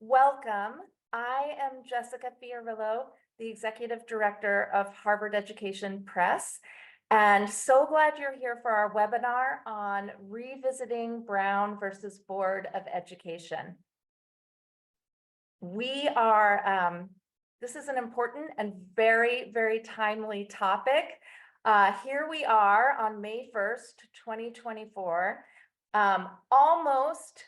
Welcome. I am Jessica Fiorillo, the Executive Director of Harvard Education Press, and so glad you're here for our webinar on revisiting Brown versus Board of Education. This is an important and very, very timely topic. Here we are on May 1st, 2024, almost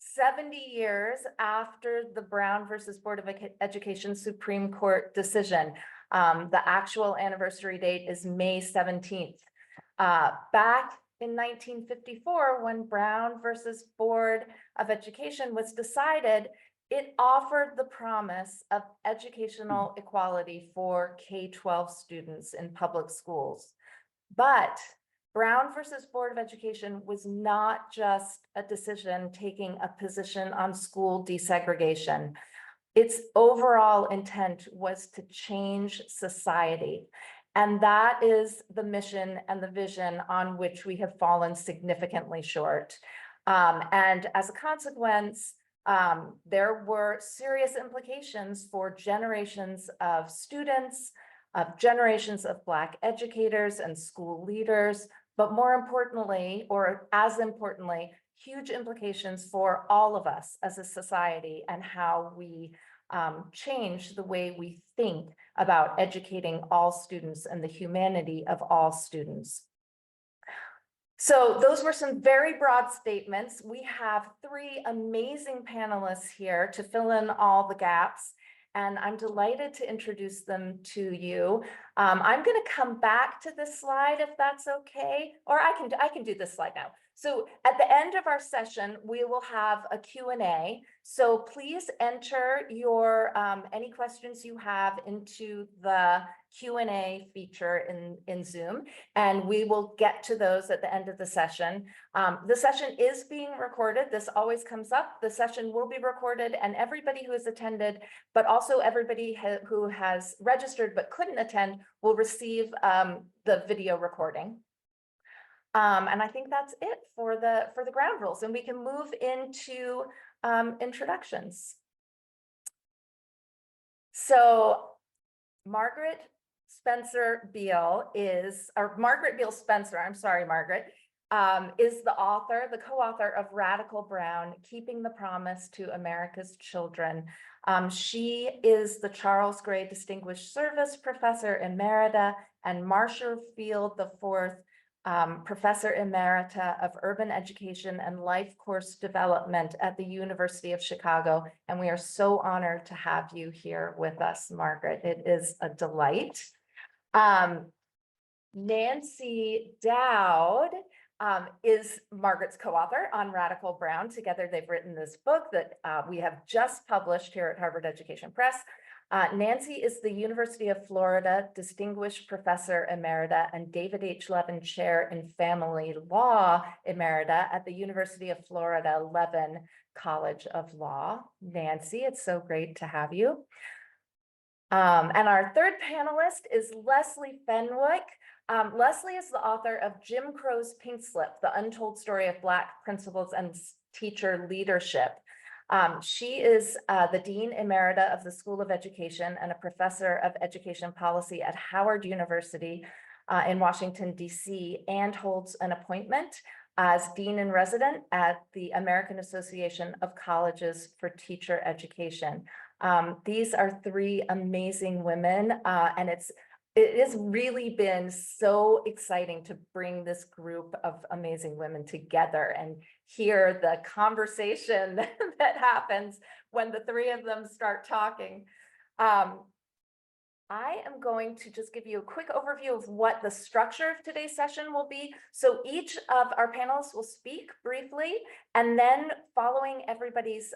70 years after the Brown versus Board of Education Supreme Court decision. The actual anniversary date is May 17th. Back in 1954, when Brown versus Board of Education was decided, it offered the promise of educational equality for K-12 students in public schools. But Brown versus Board of Education was not just a decision taking a position on school desegregation. Its overall intent was to change society. And that is the mission and the vision on which we have fallen significantly short. And as a consequence, there were serious implications for generations of students, of generations of Black educators and school leaders, but more importantly, or as importantly, huge implications for all of us as a society and how we change the way we think about educating all students and the humanity of all students. So those were some very broad statements. We have three amazing panelists here to fill in all the gaps, and I'm delighted to introduce them to you. I'm going to come back to this slide if that's okay, or I can do this slide now. So at the end of our session, we will have a Q&A. So please enter your any questions you have into the Q&A feature in Zoom, and we will get to those at the end of the session. The session is being recorded. This always comes up. The session will be recorded, and everybody who has attended, but also everybody who has registered but couldn't attend, will receive the video recording. And I think that's it for the ground rules, and we can move into introductions. So Margaret Beale Spencer, I'm sorry, Margaret, is the co-author of Radical Brown, Keeping the Promise to America's Children. She is the Charles Gray Distinguished Service Professor Emerita and Marshall Field IV Professor Emerita of Urban Education and Life Course Development at the University of Chicago. And we are so honored to have you here with us, Margaret. It is a delight. Nancy Dowd is Margaret's co-author on Radical Brown. Together, they've written this book that we have just published here at Harvard Education Press. Nancy is the University of Florida Distinguished Professor Emerita and David H. Levin Chair in Family Law Emerita at the University of Florida Levin College of Law. Nancy, it's so great to have you. And our third panelist is Leslie Fenwick. Leslie is the author of Jim Crow's Pink Slip, The Untold Story of Black Principals and Teacher Leadership. She is the Dean Emerita of the School of Education and a professor of education policy at Howard University in Washington, D.C., and holds an appointment as Dean in Resident at the American Association of Colleges for Teacher Education. These are three amazing women, and it has really been so exciting to bring this group of amazing women together and hear the conversation that happens when the three of them start talking. I am going to just give you a quick overview of what the structure of today's session will be. So each of our panelists will speak briefly, and then following everybody's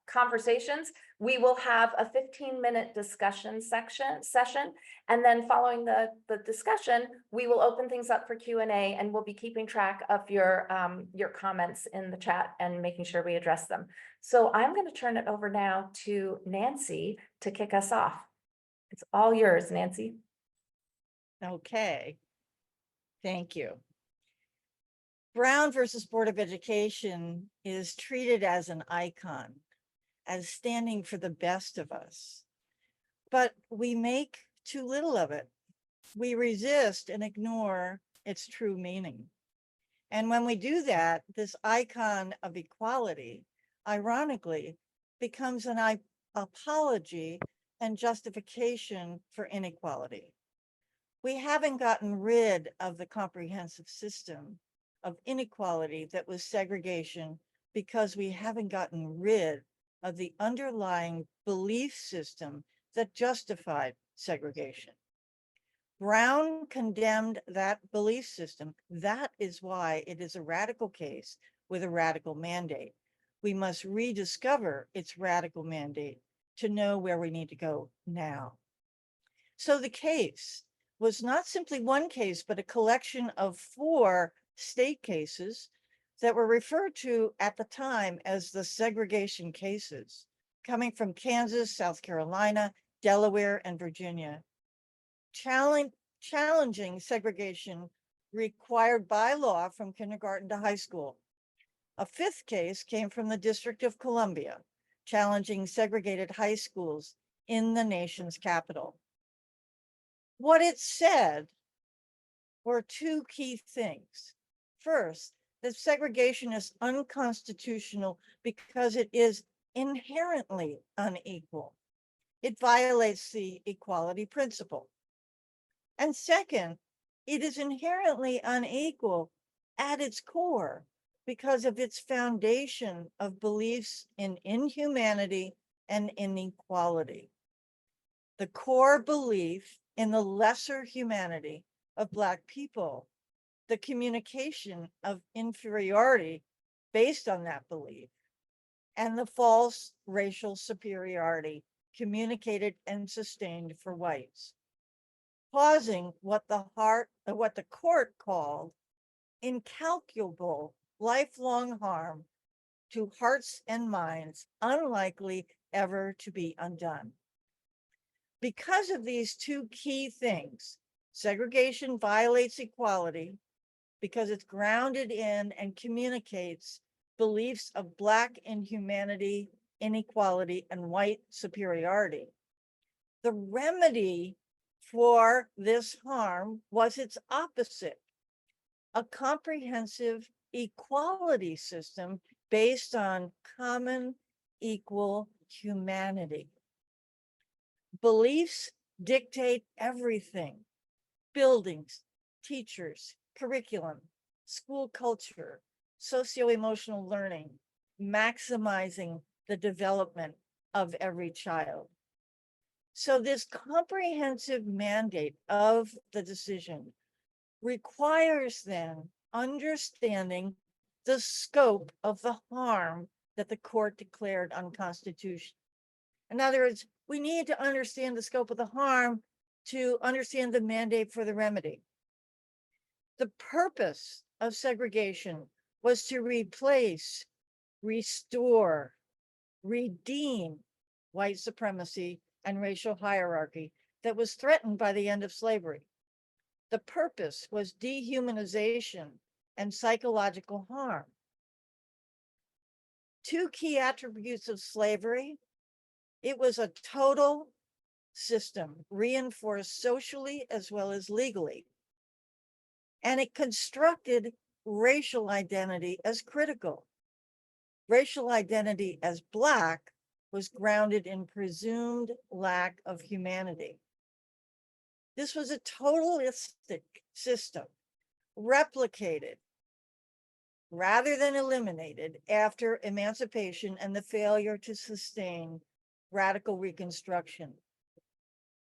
conversations, we will have a 15-minute discussion session. And then following the discussion, we will open things up for Q&A, and we'll be keeping track of your comments in the chat and making sure we address them. So I'm going to turn it over now to Nancy to kick us off. It's all yours, Nancy. Okay. Thank you. Brown versus Board of Education is treated as an icon, as standing for the best of us. But we make too little of it. We resist and ignore its true meaning. And when we do that, this icon of equality, ironically, becomes an apology and justification for inequality. We haven't gotten rid of the comprehensive system of inequality that was segregation because we haven't gotten rid of the underlying belief system that justified segregation. Brown condemned that belief system. That is why it is a radical case with a radical mandate. We must rediscover its radical mandate to know where we need to go now. So the case was not simply one case, but a collection of 4 state cases that were referred to at the time as the segregation cases, coming from Kansas, South Carolina, Delaware, and Virginia. Challenging segregation required by law from kindergarten to high school. A 5th case came from the District of Columbia, challenging segregated high schools in the nation's capital. What it said were 2 key things. First, that segregation is unconstitutional because it is inherently unequal. It violates the equality principle. And second, it is inherently unequal at its core because of its foundation of beliefs in inhumanity and inequality. The core belief in the lesser humanity of Black people, the communication of inferiority based on that belief, and the false racial superiority communicated and sustained for whites, causing what the court called incalculable lifelong harm to hearts and minds unlikely ever to be undone. Because of these 2 key things, segregation violates equality because it's grounded in and communicates beliefs of Black inhumanity, inequality, and white superiority. The remedy for this harm was its opposite, a comprehensive equality system based on common equal humanity. Beliefs dictate everything: buildings, teachers, curriculum, school culture, socio-emotional learning, maximizing the development of every child. So this comprehensive mandate of the decision requires then understanding the scope of the harm that the court declared unconstitutional. In other words, we need to understand the scope of the harm to understand the mandate for the remedy. The purpose of segregation was to replace, restore, redeem white supremacy and racial hierarchy that was threatened by the end of slavery. The purpose was dehumanization and psychological harm. 2 key attributes of slavery: it was a total system, reinforced socially as well as legally. And it constructed racial identity as critical. Racial identity as Black was grounded in presumed lack of humanity. This was a totalistic system, replicated rather than eliminated after emancipation and the failure to sustain radical reconstruction.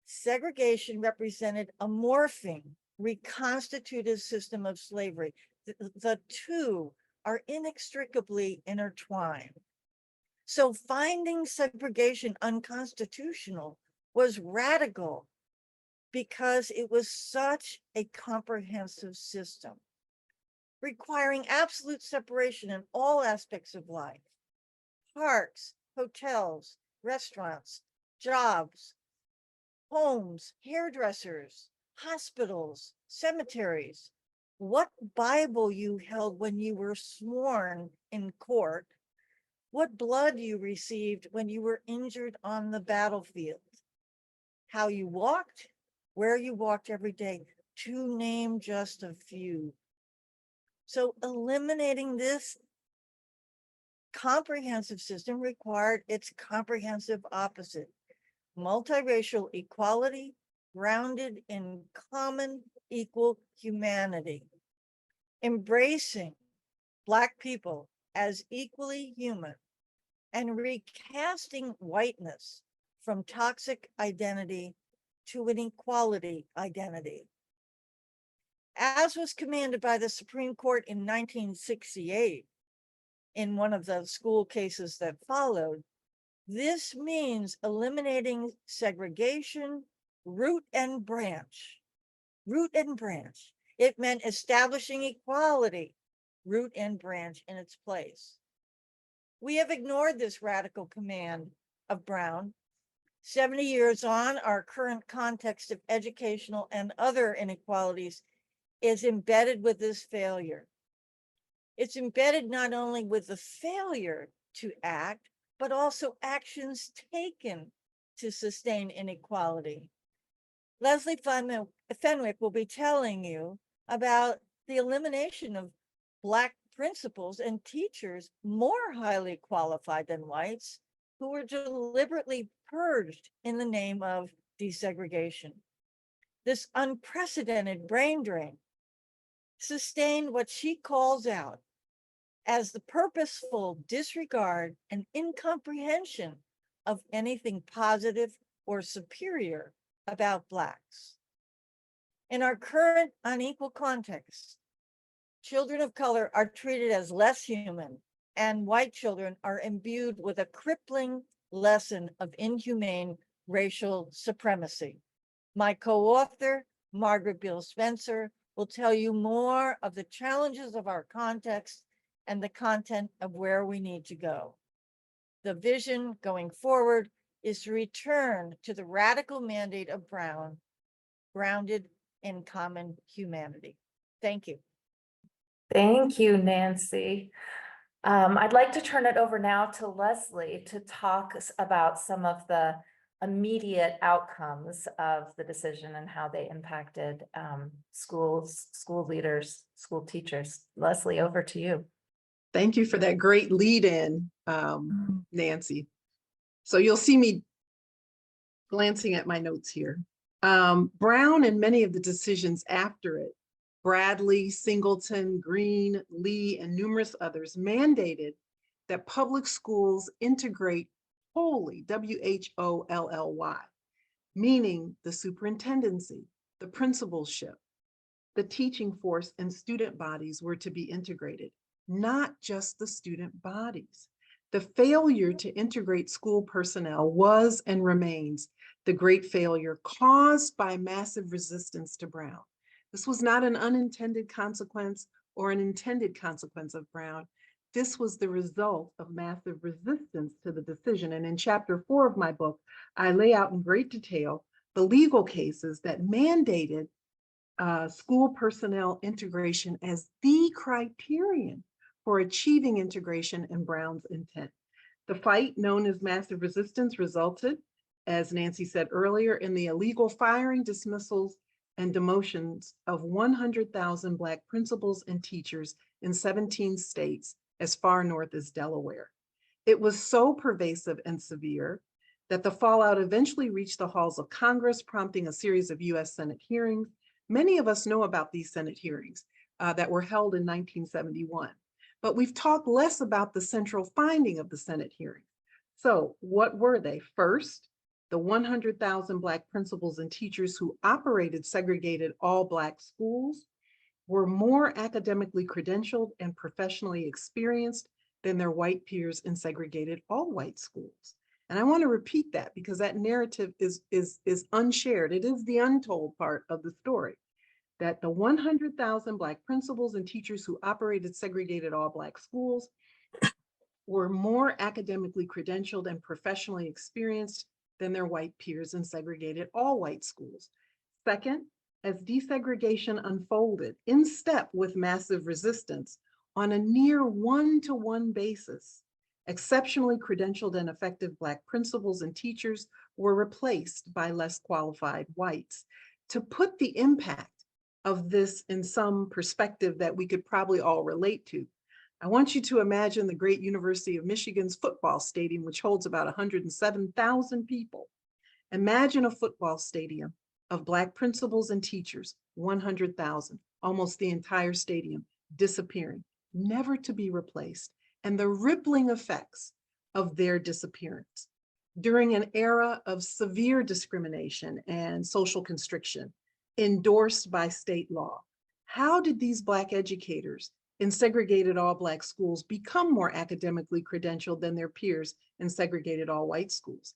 Segregation represented a morphing, reconstituted system of slavery. The 2 are inextricably intertwined. So finding segregation unconstitutional was radical because it was such a comprehensive system, requiring absolute separation in all aspects of life: parks, hotels, restaurants, jobs, homes, hairdressers, hospitals, cemeteries, what Bible you held when you were sworn in court, what blood you received when you were injured on the battlefield, how you walked, where you walked every day, to name just a few. So eliminating this comprehensive system required its comprehensive opposite, multiracial equality grounded in common equal humanity, embracing Black people as equally human, and recasting whiteness from toxic identity to an equality identity. As was commanded by the Supreme Court in 1968, in one of the school cases that followed, this means eliminating segregation, root and branch. Root and branch. It meant establishing equality, root and branch in its place. We have ignored this radical command of Brown. 70 years on, our current context of educational and other inequalities is embedded with this failure. It's embedded not only with the failure to act, but also actions taken to sustain inequality. Leslie Fenwick will be telling you about the elimination of Black principals and teachers more highly qualified than whites who were deliberately purged in the name of desegregation. This unprecedented brain drain sustained what she calls out as the purposeful disregard and incomprehension of anything positive or superior about Blacks. In our current unequal context, children of color are treated as less human, and white children are imbued with a crippling lesson of inhumane racial supremacy. My co-author, Margaret Beale Spencer, will tell you more of the challenges of our context and the content of where we need to go. The vision going forward is to return to the radical mandate of Brown, grounded in common humanity. Thank you. Thank you, Nancy. I'd like to turn it over now to Leslie to talk about some of the immediate outcomes of the decision and how they impacted schools, school leaders, school teachers. Leslie, over to you. Thank you for that great lead in, Nancy. So you'll see me glancing at my notes here. Brown and many of the decisions after it, Bradley, Singleton, Green, Lee, and numerous others mandated that public schools integrate wholly, W-H-O-L-L-Y, meaning the superintendency, the principalship, the teaching force, and student bodies were to be integrated, not just the student bodies. The failure to integrate school personnel was and remains the great failure caused by massive resistance to Brown. This was not an unintended consequence or an intended consequence of Brown. This was the result of massive resistance to the decision. And in chapter 4 of my book, I lay out in great detail the legal cases that mandated school personnel integration as the criterion for achieving integration in Brown's intent. The fight, known as massive resistance, resulted, as Nancy said earlier, in the illegal firing, dismissals, and demotions of 100,000 Black principals and teachers in 17 states as far north as Delaware. It was so pervasive and severe that the fallout eventually reached the halls of Congress, prompting a series of US Senate hearings. Many of us know about these Senate hearings that were held in 1971, but we've talked less about the central finding of the Senate hearings. So what were they? First, the 100,000 Black principals and teachers who operated segregated all Black schools were more academically credentialed and professionally experienced than their white peers in segregated all white schools. And I want to repeat that because that narrative is unshared. It is the untold part of the story, that the 100,000 Black principals and teachers who operated segregated all Black schools were more academically credentialed and professionally experienced than their white peers in segregated all white schools. Second, as desegregation unfolded in step with massive resistance on a near one-to-one basis, exceptionally credentialed and effective Black principals and teachers were replaced by less qualified whites. To put the impact of this in some perspective that we could probably all relate to, I want you to imagine the great University of Michigan's football stadium, which holds about 107,000 people. Imagine a football stadium of Black principals and teachers, 100,000, almost the entire stadium disappearing, never to be replaced, and the rippling effects of their disappearance. During an era of severe discrimination and social constriction endorsed by state law, how did these Black educators in segregated all Black schools become more academically credentialed than their peers in segregated all white schools?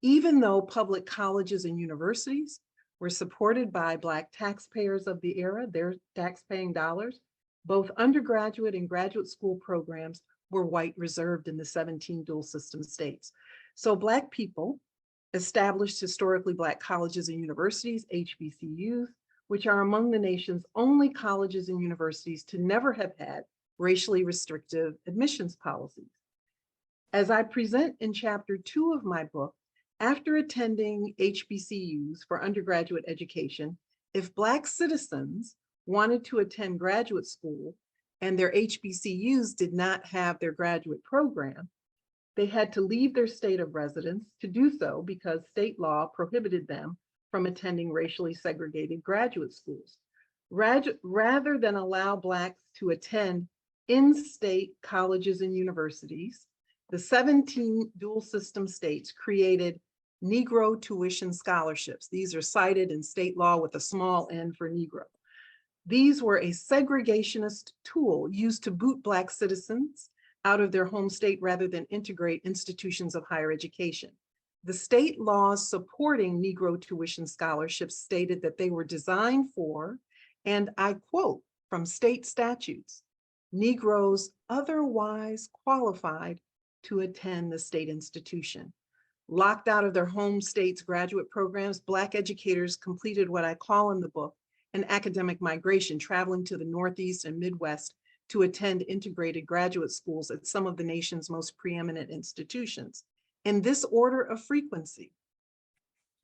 Even though public colleges and universities were supported by Black taxpayers of the era, their taxpaying dollars, both undergraduate and graduate school programs were white reserved in the 17 dual system states. So Black people established historically Black colleges and universities, HBCUs, which are among the nation's only colleges and universities to never have had racially restrictive admissions policies. As I present in chapter 2 of my book, after attending HBCUs for undergraduate education, if Black citizens wanted to attend graduate school and their HBCUs did not have their graduate program, they had to leave their state of residence to do so because state law prohibited them from attending racially segregated graduate schools. Rather than allow Blacks to attend in-state colleges and universities, the 17 dual system states created Negro tuition scholarships. These are cited in state law with a small n for Negro. These were a segregationist tool used to boot Black citizens out of their home state rather than integrate institutions of higher education. The state laws supporting Negro tuition scholarships stated that they were designed for, and I quote from state statutes, Negroes otherwise qualified to attend the state institution. Locked out of their home state's graduate programs, Black educators completed what I call in the book an academic migration, traveling to the Northeast and Midwest to attend integrated graduate schools at some of the nation's most preeminent institutions. In this order of frequency,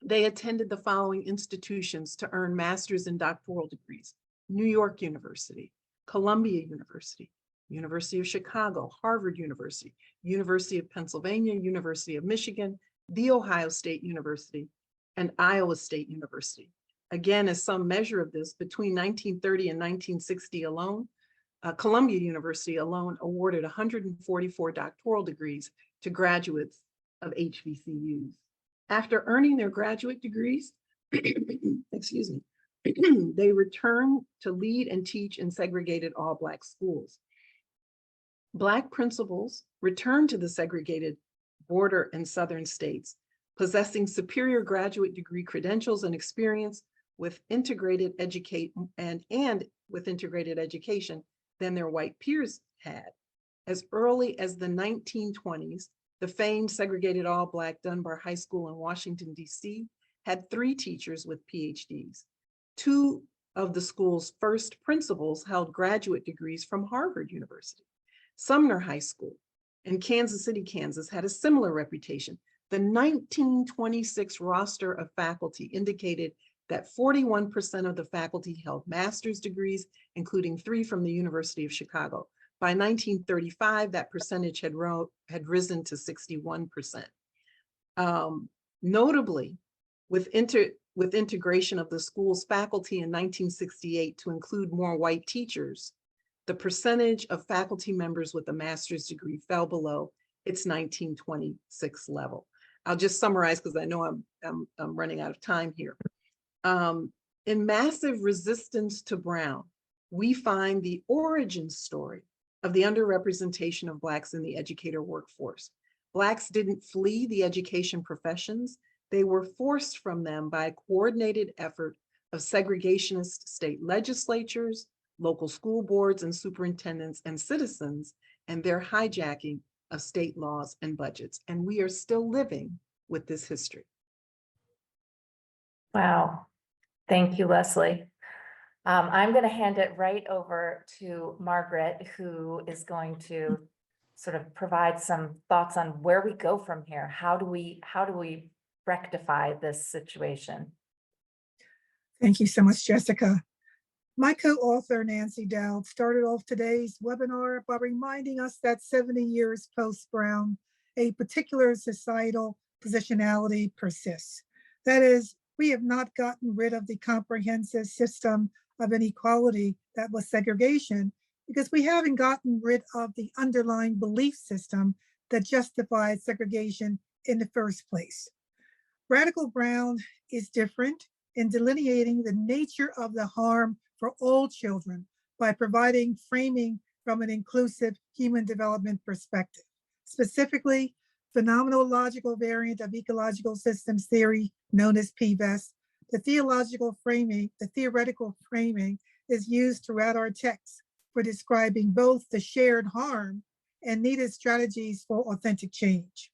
they attended the following institutions to earn master's and doctoral degrees: New York University, Columbia University, University of Chicago, Harvard University, University of Pennsylvania, University of Michigan, The Ohio State University, and Iowa State University. Again, as some measure of this, between 1930 and 1960 alone, Columbia University alone awarded 144 doctoral degrees to graduates of HBCUs. After earning their graduate degrees, excuse me, they returned to lead and teach in segregated all Black schools. Black principals returned to the segregated border and southern states, possessing superior graduate degree credentials and experience with integrated education than their white peers had. As early as the 1920s, the famed segregated all Black Dunbar High School in Washington, D.C. had 3 teachers with PhDs. 2 of the school's first principals held graduate degrees from Harvard University. Sumner High School in Kansas City, Kansas had a similar reputation. The 1926 roster of faculty indicated that 41% of the faculty held master's degrees, including 3 from the University of Chicago. By 1935, that percentage had risen to 61%. Notably, with integration of the school's faculty in 1968 to include more white teachers, the percentage of faculty members with a master's degree fell below its 1926 level. I'll just summarize because I know I'm running out of time here. In Massive Resistance to Brown, we find the origin story of the underrepresentation of Blacks in the educator workforce. Blacks didn't flee the education professions. They were forced from them by a coordinated effort of segregationist state legislatures, local school boards and superintendents and citizens, and their hijacking of state laws and budgets. And we are still living with this history. Wow. Thank you, Leslie. I'm going to hand it right over to Margaret, who is going to sort of provide some thoughts on where we go from here. How do we rectify this situation? Thank you so much, Jessica. My co-author, Nancy Dowd, started off today's webinar by reminding us that 70 years post-Brown, a particular societal positionality persists. That is, we have not gotten rid of the comprehensive system of inequality that was segregation, because we haven't gotten rid of the underlying belief system that justified segregation in the first place. Radical Brown is different in delineating the nature of the harm for all children by providing framing from an inclusive human development perspective. Specifically, phenomenological variant of ecological systems theory, known as PVEST, the theoretical framing is used throughout our text for describing both the shared harm and needed strategies for authentic change.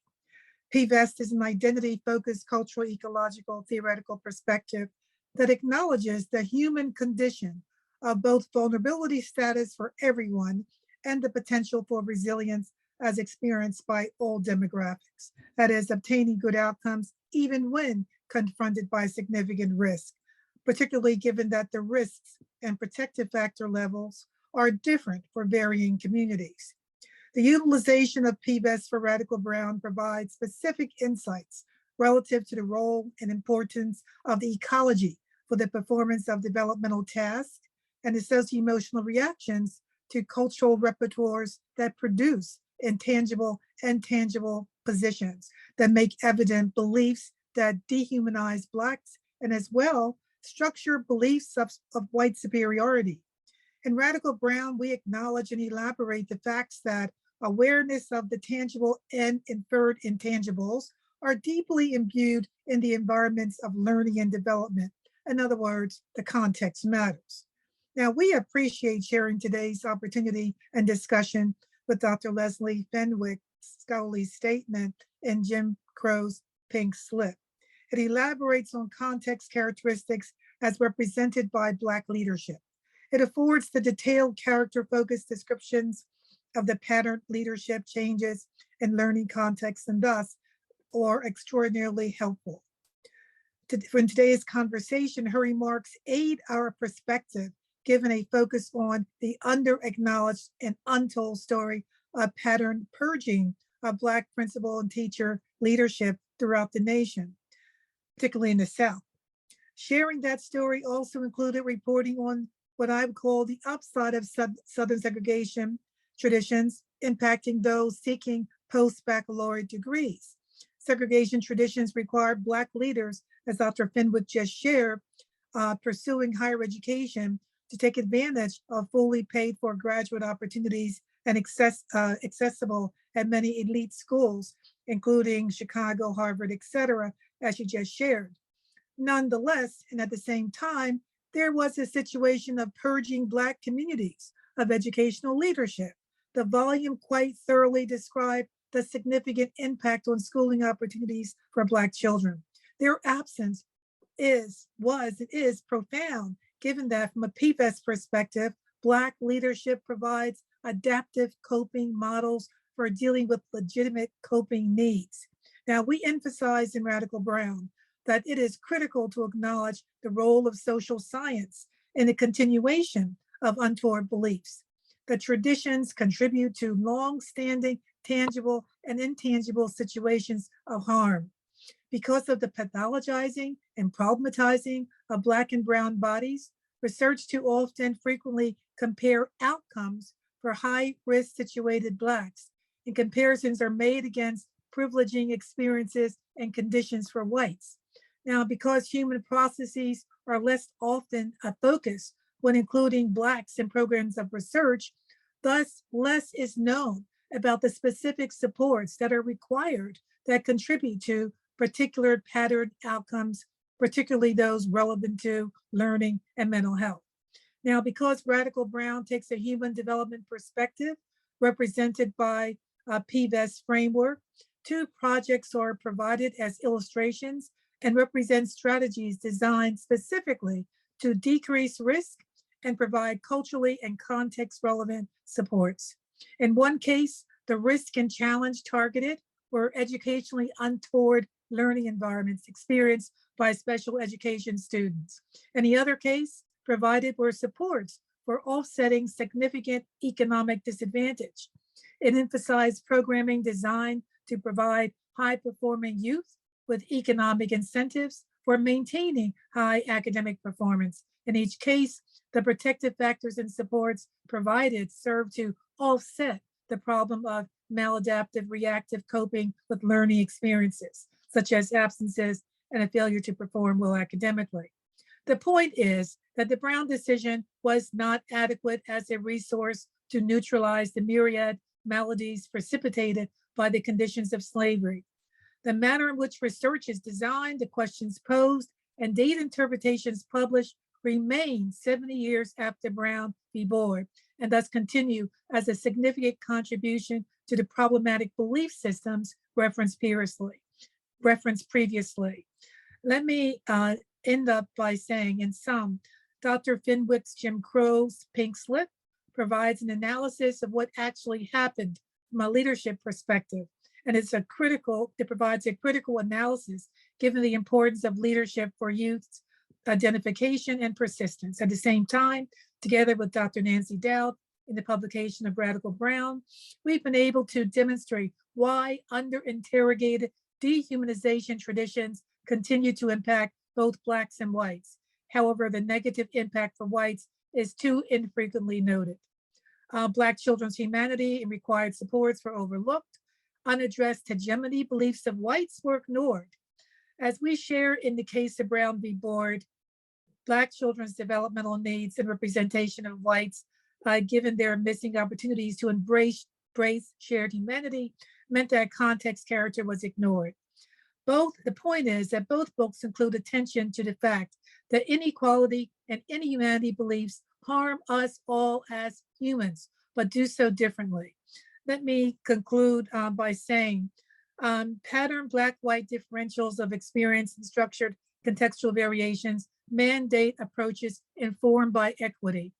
PVEST is an identity-focused cultural ecological theoretical perspective that acknowledges the human condition of both vulnerability status for everyone and the potential for resilience as experienced by all demographics. That is, obtaining good outcomes even when confronted by significant risk, particularly given that the risks and protective factor levels are different for varying communities. The utilization of PVEST for Radical Brown provides specific insights relative to the role and importance of the ecology for the performance of developmental tasks and the socio-emotional reactions to cultural repertoires that produce intangible and tangible positions that make evident beliefs that dehumanize Blacks and as well structure beliefs of white superiority. In Radical Brown, we acknowledge and elaborate the facts that awareness of the tangible and inferred intangibles are deeply imbued in the environments of learning and development. In other words, the context matters. Now, we appreciate sharing today's opportunity and discussion with Dr. Leslie Fenwick's scholarly statement in Jim Crow's Pink Slip. It elaborates on context characteristics as represented by Black leadership. It affords the detailed character-focused descriptions of the pattern leadership changes in learning contexts and thus are extraordinarily helpful. In today's conversation, her remarks aid our perspective, given a focus on the under-acknowledged and untold story of pattern purging of Black principal and teacher leadership throughout the nation, particularly in the South. Sharing that story also included reporting on what I would call the upside of Southern segregation traditions impacting those seeking post-baccalaureate degrees. Segregation traditions required Black leaders, as Dr. Fenwick just shared, pursuing higher education to take advantage of fully paid for graduate opportunities and accessible at many elite schools, including Chicago, Harvard, et cetera, as you just shared. Nonetheless, and at the same time, there was a situation of purging Black communities of educational leadership. The volume quite thoroughly described the significant impact on schooling opportunities for Black children. Their absence is profound, given that from a PVEST perspective, Black leadership provides adaptive coping models for dealing with legitimate coping needs. Now, we emphasize in Radical Brown that it is critical to acknowledge the role of social science in the continuation of untoward beliefs. The traditions contribute to long-standing tangible and intangible situations of harm. Because of the pathologizing and problematizing of Black and brown bodies, research too often frequently compare outcomes for high-risk situated Blacks, and comparisons are made against privileging experiences and conditions for whites. Now, because human processes are less often a focus when including Blacks in programs of research, thus less is known about the specific supports that are required that contribute to particular pattern outcomes, particularly those relevant to learning and mental health. Now, because Radical Brown takes a human development perspective represented by a PVEST framework, 2 projects are provided as illustrations and represents strategies designed specifically to decrease risk and provide culturally and context relevant supports. In one case, the risk and challenge targeted were educationally untoward learning environments experienced by special education students. In the other case, provided were supports for offsetting significant economic disadvantage. It emphasized programming designed to provide high-performing youth with economic incentives for maintaining high academic performance. In each case, the protective factors and supports provided serve to offset the problem of maladaptive reactive coping with learning experiences, such as absences and a failure to perform well academically. The point is that the Brown decision was not adequate as a resource to neutralize the myriad maladies precipitated by the conditions of slavery. The manner in which research is designed, the questions posed, and data interpretations published remain 70 years after Brown v. Board, and thus continue as a significant contribution to the problematic belief systems referenced previously. Let me end up by saying, in sum, Dr. Fenwick's Jim Crow's Pink Slip provides an analysis of what actually happened from a leadership perspective. And it provides a critical analysis given the importance of leadership for youth's identification and persistence. At the same time, together with Dr. Nancy Dowd in the publication of Radical Brown, we've been able to demonstrate why under-interrogated dehumanization traditions continue to impact both Blacks and whites. However, the negative impact for whites is too infrequently noted. Black children's humanity and required supports were overlooked. Unaddressed hegemony beliefs of whites were ignored. As we share in the case of Brown v. Board, Black children's developmental needs and representation of whites, given their missing opportunities to embrace shared humanity, meant that context character was ignored. The point is that both books include attention to the fact that inequality and inhumanity beliefs harm us all as humans, but do so differently. Let me conclude by saying pattern Black-white differentials of experience and structured contextual variations mandate approaches informed by equity.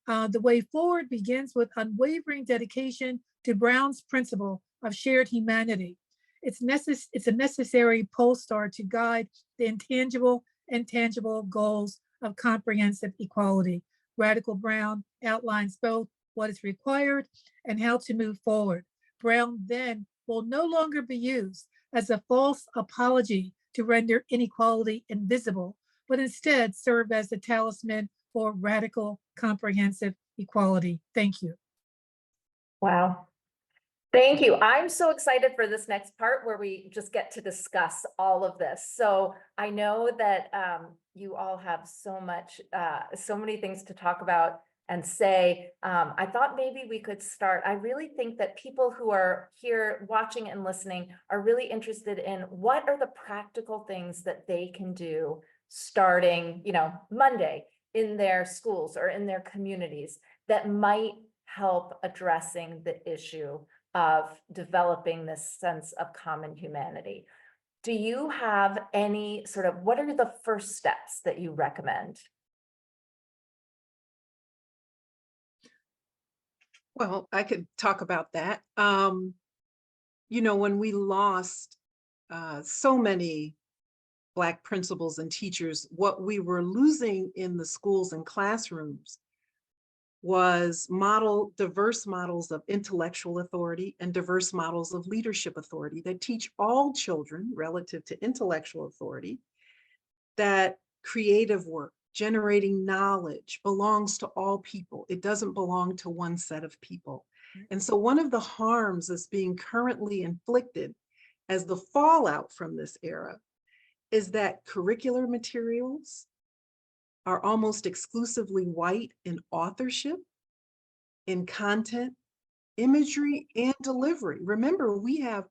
The way forward begins with unwavering dedication to Brown's principle of shared humanity. It's a necessary pole star to guide the intangible and tangible goals of comprehensive equality. Radical Brown outlines both what is required and how to move forward. Brown then will no longer be used as a false apology to render inequality invisible, but instead serve as a talisman for radical, comprehensive equality. Thank you. Wow. Thank you. I'm so excited for this next part where we just get to discuss all of this. So I know that you all have so many things to talk about and say. I thought maybe we could start. I really think that people who are here watching and listening are really interested in what are the practical things that they can do starting, Monday in their schools or in their communities that might help addressing the issue of developing this sense of common humanity. Do you have any what are the first steps that you recommend? Well, I could talk about that. When we lost so many Black principals and teachers, what we were losing in the schools and classrooms was diverse models of intellectual authority and diverse models of leadership authority that teach all children relative to intellectual authority that creative work, generating knowledge belongs to all people. It doesn't belong to one set of people. And so one of the harms that's being currently inflicted as the fallout from this era is that curricular materials are almost exclusively white in authorship, in content, imagery, and delivery. Remember, we have,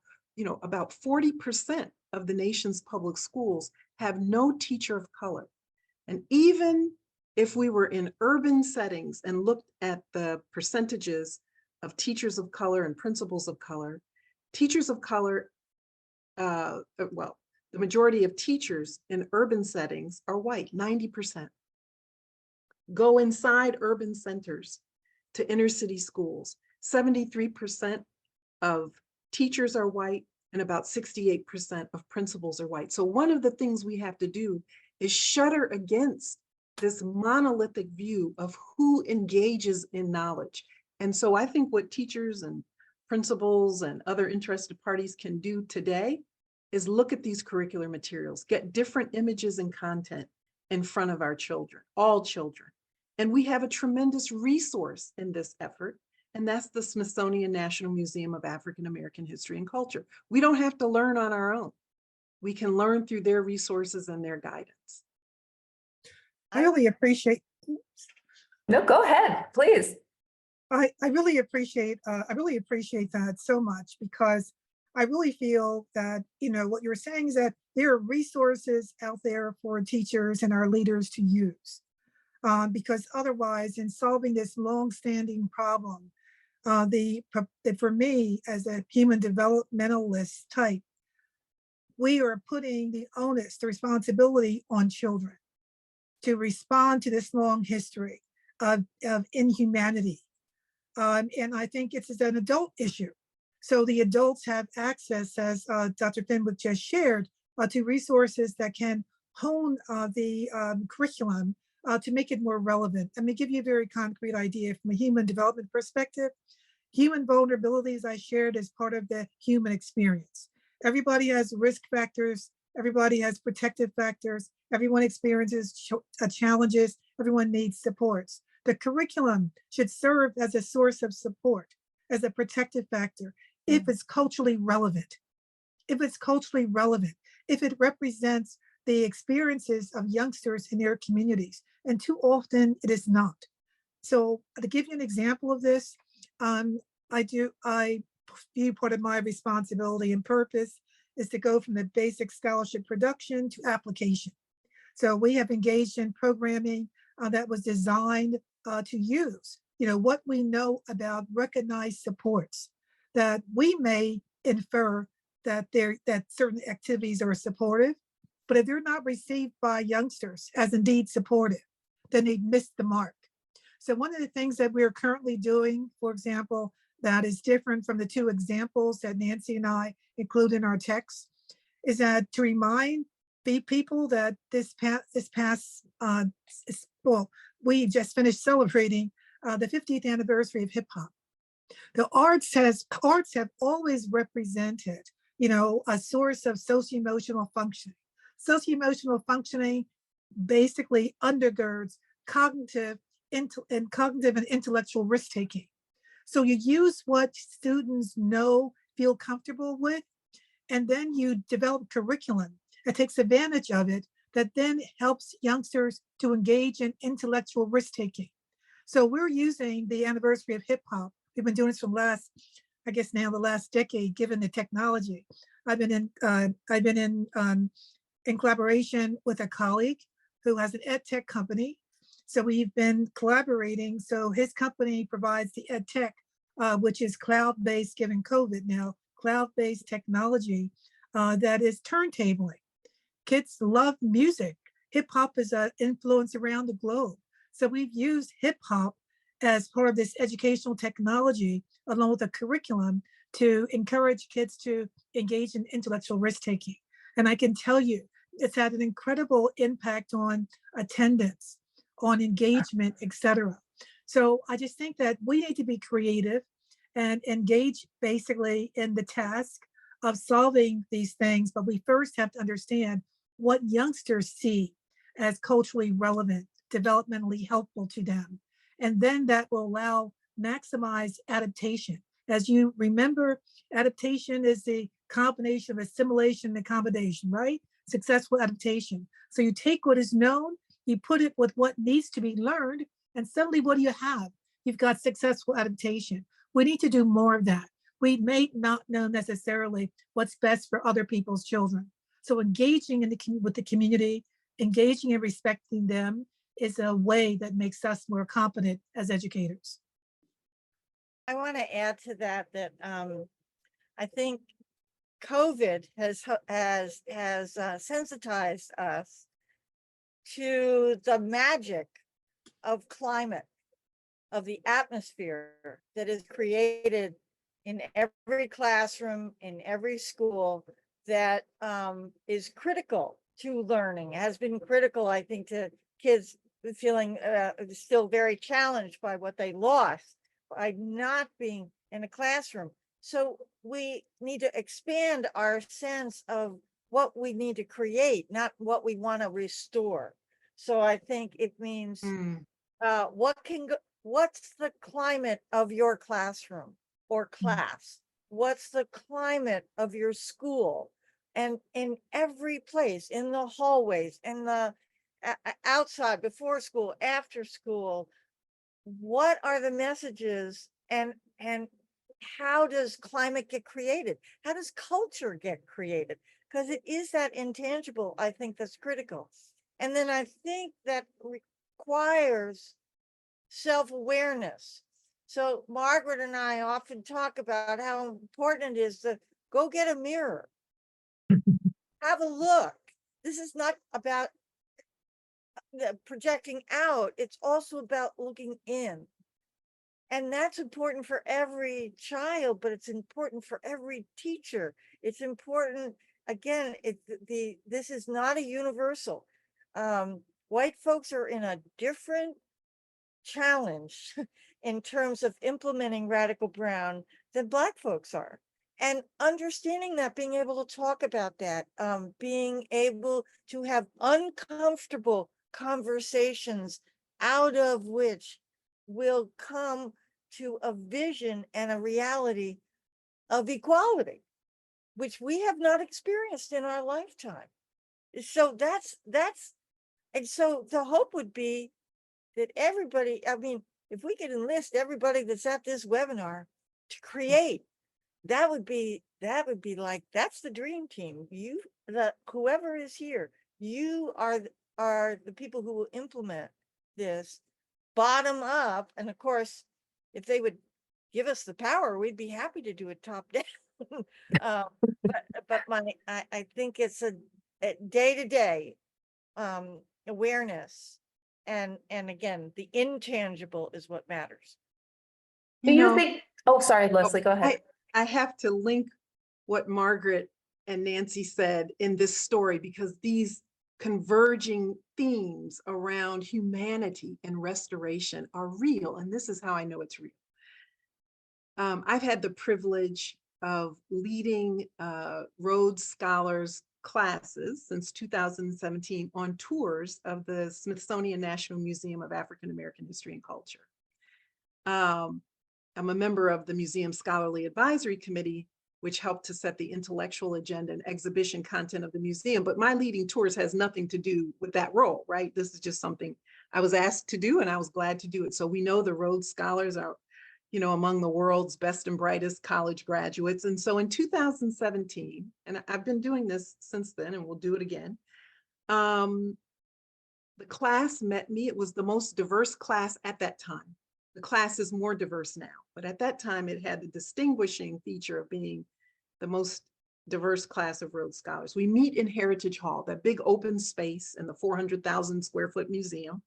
about 40% of the nation's public schools have no teacher of color. And even if we were in urban settings and looked at the percentages of teachers of color and principals of color, teachers of color, The majority of teachers in urban settings are white, 90%. Go inside urban centers to inner city schools. 73% of teachers are white and about 68% of principals are white. So one of the things we have to do is shudder against this monolithic view of who engages in knowledge. And so I think what teachers and principals and other interested parties can do today is look at these curricular materials, get different images and content in front of our children, all children. And we have a tremendous resource in this effort, and that's the Smithsonian National Museum of African American History and Culture. We don't have to learn on our own. We can learn through their resources and their guidance. I really appreciate, No, go ahead, please. I really appreciate that so much, because I really feel that, what you're saying is that there are resources out there for teachers and our leaders to use. Because otherwise, in solving this long-standing problem, for me, as a human developmentalist type, we are putting the onus, the responsibility on children to respond to this long history of inhumanity. And I think it's an adult issue. So the adults have access, as Dr. Fenwick just shared, to resources that can hone the curriculum to make it more relevant. Let me give you a very concrete idea from a human development perspective. Human vulnerability, as I shared, is part of the human experience. Everybody has risk factors. Everybody has protective factors. Everyone experiences challenges. Everyone needs supports. The curriculum should serve as a source of support, as a protective factor, if it's culturally relevant. If it's culturally relevant, if it represents the experiences of youngsters in their communities. And too often it is not. So to give you an example of this, I view part of my responsibility and purpose is to go from the basic scholarship production to application. So we have engaged in programming that was designed to use, what we know about recognized supports, that we may infer that certain activities are supportive, but if they're not received by youngsters as indeed supportive, then they've missed the mark. So one of the things that we're currently doing, for example, that is different from the two examples that Nancy and I include in our text, is that to remind the people that we just finished celebrating the 50th anniversary of hip hop. The arts have always represented, a source of socio-emotional functioning. Socio-emotional functioning basically undergirds cognitive and intellectual risk-taking. So you use what students know, feel comfortable with, and then you develop curriculum that takes advantage of it, that then helps youngsters to engage in intellectual risk-taking. So we're using the anniversary of hip hop. We've been doing this for the last decade, given the technology. I've been in collaboration with a colleague who has an ed tech company. So we've been collaborating. So his company provides the ed tech, which is cloud-based, given COVID now, cloud-based technology that is turntabling. Kids love music. Hip hop is an influence around the globe. So we've used hip hop as part of this educational technology, along with a curriculum, to encourage kids to engage in intellectual risk-taking. And I can tell you, it's had an incredible impact on attendance, on engagement, etc. So I just think that we need to be creative and engage basically in the task of solving these things, but we first have to understand what youngsters see as culturally relevant, developmentally helpful to them. And then that will allow maximize adaptation. As you remember, adaptation is the combination of assimilation and accommodation, right? Successful adaptation. So you take what is known, you put it with what needs to be learned, and suddenly what do you have? You've got successful adaptation. We need to do more of that. We may not know necessarily what's best for other people's children. So engaging with the community, engaging and respecting them is a way that makes us more competent as educators. I want to add to that I think COVID has sensitized us to the magic of climate, of the atmosphere that is created in every classroom, in every school, that is critical to learning, has been critical, I think, to kids feeling still very challenged by what they lost by not being in a classroom. So we need to expand our sense of what we need to create, not what we want to restore. So I think it means what's the climate of your classroom or class? What's the climate of your school? And in every place, in the hallways, in the outside, before school, after school, what are the messages, and how does climate get created? How does culture get created? Because it is that intangible, I think, that's critical. And then I think that requires self-awareness. So Margaret and I often talk about how important it is to go get a mirror, have a look. This is not about projecting out, it's also about looking in. And that's important for every child, but it's important for every teacher. It's important, again, this is not a universal. White folks are in a different challenge in terms of implementing Radical Brown than Black folks are. And understanding that, being able to talk about that, being able to have uncomfortable conversations out of which will come to a vision and a reality of equality, which we have not experienced in our lifetime. So that's, and so the hope would be that everybody, I mean, if we could enlist everybody that's at this webinar to create, that would be like, that's the dream team. Whoever is here, you are the people who will implement this bottom up. And of course, if they would give us the power, we'd be happy to do it top down. But I think it's a day-to-day awareness. And again, the intangible is what matters. Do you think, oh, sorry, Leslie, go ahead. I have to link what Margaret and Nancy said in this story, because these converging themes around humanity and restoration are real. And this is how I know it's real. I've had the privilege of leading Rhodes Scholars classes since 2017 on tours of the Smithsonian National Museum of African American History and Culture. I'm a member of the Museum Scholarly Advisory Committee, which helped to set the intellectual agenda and exhibition content of the museum. But my leading tours has nothing to do with that role, right? This is just something I was asked to do, and I was glad to do it. So we know the Rhodes Scholars are, among the world's best and brightest college graduates. And so in 2017, and I've been doing this since then, and we'll do it again, the class met me. It was the most diverse class at that time. The class is more diverse now, but at that time it had the distinguishing feature of being the most diverse class of Rhodes Scholars. We meet in Heritage Hall, that big open space in the 400,000 square foot museum.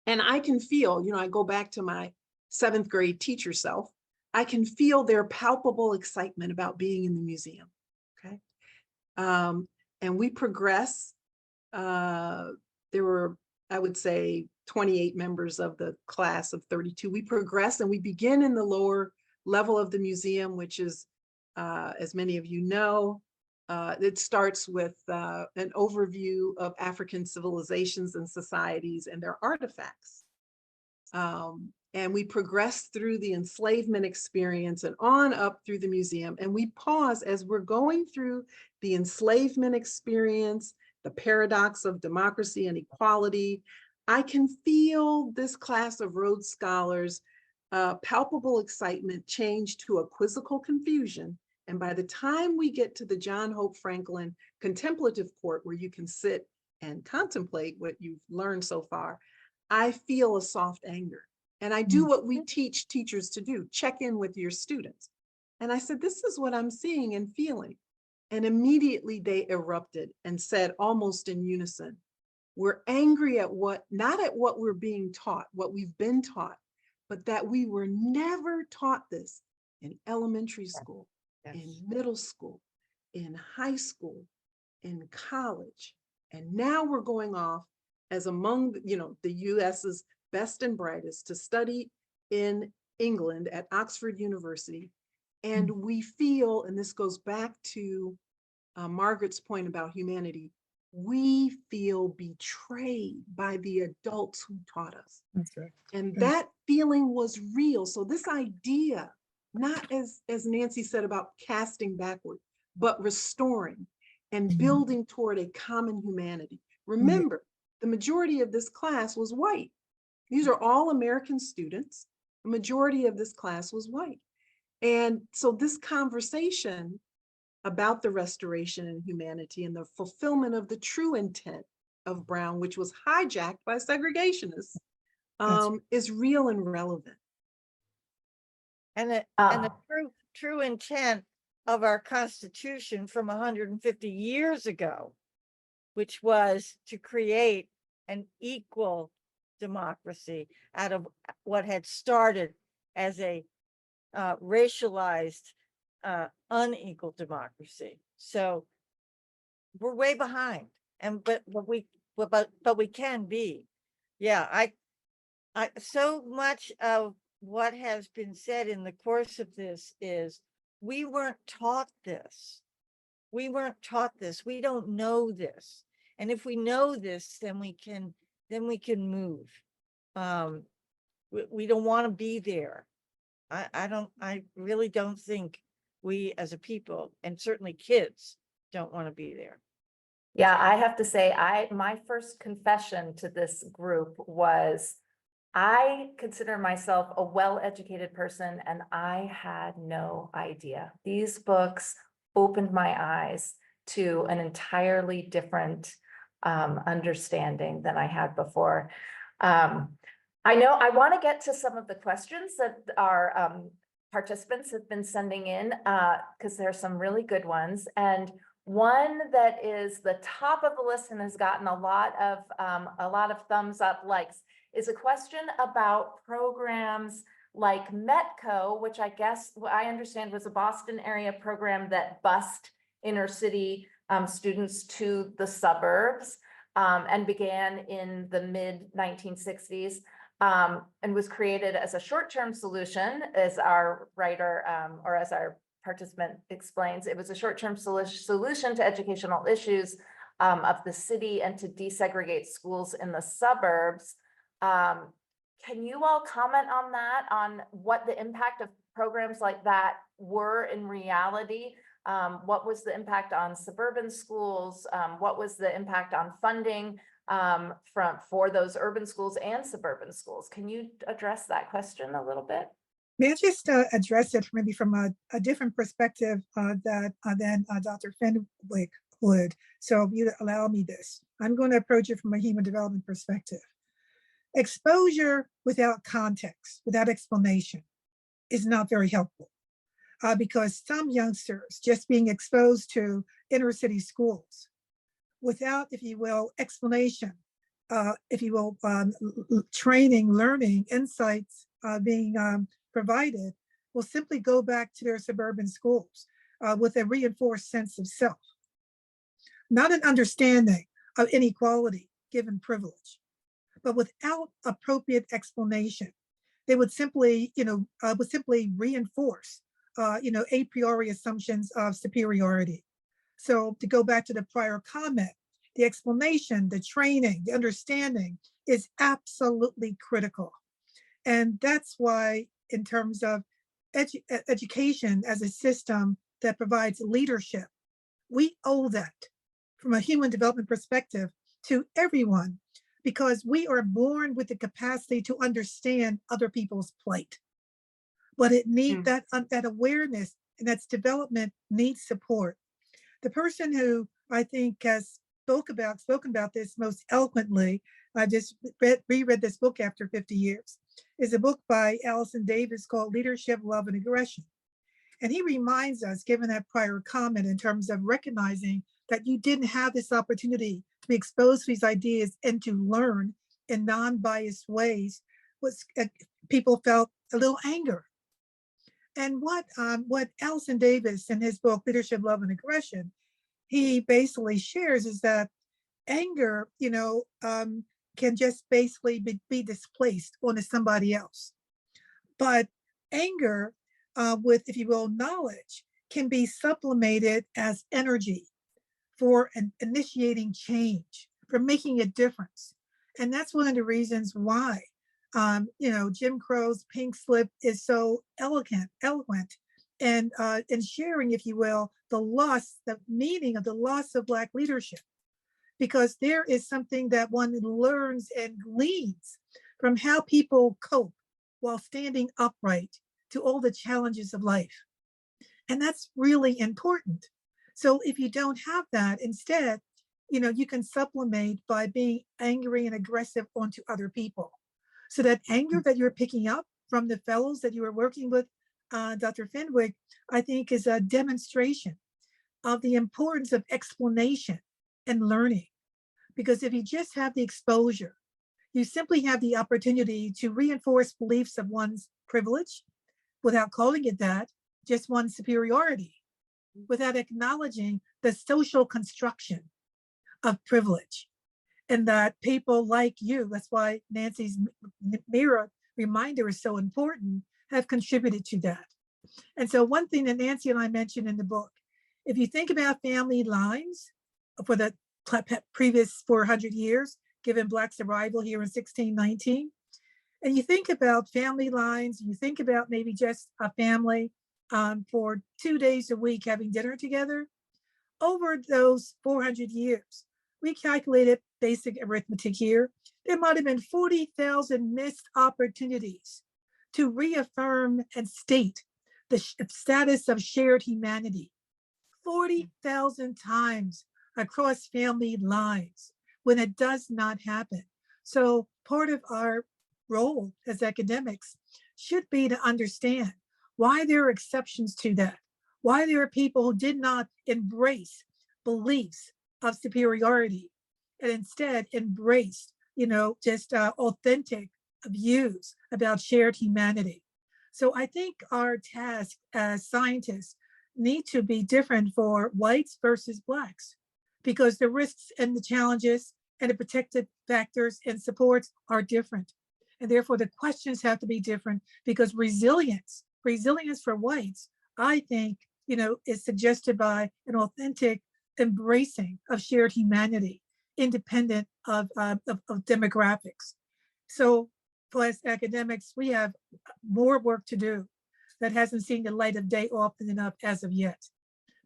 And I can feel, I go back to my 7th grade teacher self, I can feel their palpable excitement about being in the museum, okay? And we progress. There were, I would say, 28 members of the class of 32. We progress and we begin in the lower level of the museum, which is, as many of you know, it starts with an overview of African civilizations and societies and their artifacts. And we progress through the enslavement experience and on up through the museum. And we pause as we're going through the enslavement experience, the paradox of democracy and equality. I can feel this class of Rhodes Scholars, palpable excitement change to a quizzical confusion. And by the time we get to the John Hope Franklin contemplative court, where you can sit and contemplate what you've learned so far, I feel a soft anger. And I do what we teach teachers to do, check in with your students. And I said, this is what I'm seeing and feeling. And immediately they erupted and said almost in unison, we're angry at not at what we're being taught, what we've been taught, but that we were never taught this in elementary school, in middle school, in high school, in college. And now we're going off as among, the US's best and brightest to study in England at Oxford University. And we feel, and this goes back to Margaret's point about humanity, we feel betrayed by the adults who taught us. That's right. And Right. that feeling was real. So this idea, not as Nancy said about casting backward, but restoring and Mhm. building toward a common humanity. Remember, the majority of this class was white. These are all American students. The majority of this class was white. And so this conversation about the restoration and humanity and the fulfillment of the true intent of Brown, which was hijacked by segregationists, is real and relevant. And the true intent of our Constitution from 150 years ago, which was to create an equal democracy out of what had started as a racialized, unequal democracy. So we're way behind, but we can be. Yeah, I so much of what has been said in the course of this is we weren't taught this. We weren't taught this. We don't know this. And if we know this, then we can move. We don't want to be there. I really don't think we as a people, and certainly kids, don't want to be there. Yeah, I have to say, my first confession to this group was I consider myself a well-educated person and I had no idea. These books opened my eyes to an entirely different understanding than I had before. I know I want to get to some of the questions that our participants have been sending in because there's some really good ones. And one that is the top of the list and has gotten a lot of thumbs up likes is a question about programs like Metco, which I guess I understand was a Boston area program that bused inner city students to the suburbs and began in the mid 1960s and was created as a short-term solution, as our writer or as our participant explains. It was a short-term solution to educational issues of the city and to desegregate schools in the suburbs. Can you all comment on that, on what the impact of programs like that were in reality? What was the impact on suburban schools? What was the impact on funding for those urban schools and suburban schools? Can you address that question a little bit? May I just address it maybe from a different perspective than Dr. Fenwick would? So if you allow me this, I'm going to approach it from a human development perspective. Exposure without context, without explanation, is not very helpful because some youngsters just being exposed to inner city schools without, if you will, explanation, if you will, training, learning, insights being provided, will simply go back to their suburban schools with a reinforced sense of self, not an understanding of inequality given privilege, but without appropriate explanation. They would simply, reinforce, a priori assumptions of superiority. So to go back to the prior comment, the explanation, the training, the understanding is absolutely critical. And that's why, in terms of education as a system that provides leadership, we owe that from a human development perspective to everyone, because we are born with the capacity to understand other people's plight. But it needs that awareness, and that's development needs support. The person who I think has spoken about this most eloquently, I just reread this book after 50 years, is a book by Allison Davis called Leadership, Love, and Aggression. And he reminds us, given that prior comment, in terms of recognizing that you didn't have this opportunity to be exposed to these ideas and to learn in non-biased ways, was people felt a little anger. And what Allison Davis in his book, Leadership, Love, and Aggression, he basically shares is that anger, can just basically be displaced onto somebody else. But anger, with, if you will, knowledge, can be supplemented as energy for initiating change, for making a difference. And that's one of the reasons why, Jim Crow's Pink Slip is so eloquent, and sharing, if you will, the meaning of the loss of Black leadership, because there is something that one learns and gleans from how people cope while standing upright to all the challenges of life. And that's really important. So if you don't have that, instead, you can supplement by being angry and aggressive onto other people. So that anger that you're picking up from the fellows that you are working with, Dr. Fenwick, I think is a demonstration of the importance of explanation and learning. Because if you just have the exposure, you simply have the opportunity to reinforce beliefs of one's privilege without calling it that, just one's superiority, without acknowledging the social construction of privilege. And that people like you, that's why Nancy's mirror reminder is so important, have contributed to that. And so one thing that Nancy and I mentioned in the book, if you think about family lines for the previous 400 years, given Black's arrival here in 1619, and you think about family lines, you think about maybe just a family for 2 days a week having dinner together, over those 400 years, we calculated basic arithmetic here, there might have been 40,000 missed opportunities to reaffirm and state the status of shared humanity. 40,000 times across family lines when it does not happen. So part of our role as academics should be to understand why there are exceptions to that, why there are people who did not embrace beliefs of superiority and instead embraced, just authentic views about shared humanity. So I think our task as scientists need to be different for whites versus Blacks, because the risks and the challenges and the protective factors and supports are different. And therefore the questions have to be different, because resilience for whites, I think, is suggested by an authentic embracing of shared humanity, independent of demographics. So for us academics, we have more work to do that hasn't seen the light of day often enough as of yet.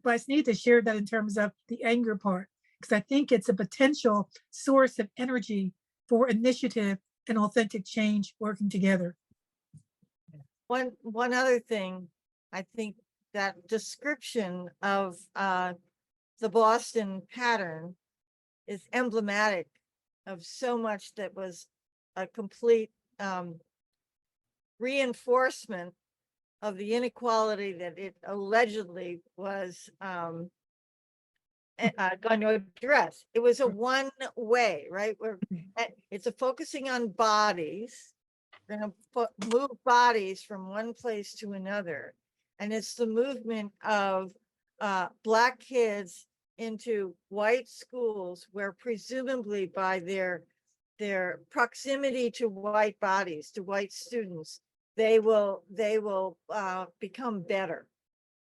But I just need to share that in terms of the anger part, because I think it's a potential source of energy for initiative and authentic change working together. One other thing, I think that description of the Boston pattern is emblematic of so much that was a complete reinforcement of the inequality that it allegedly was going to address. It was a one way, right? It's a focusing on bodies. We're going to move bodies from one place to another. And it's the movement of Black kids into white schools where presumably by their proximity to white bodies, to white students, they will become better.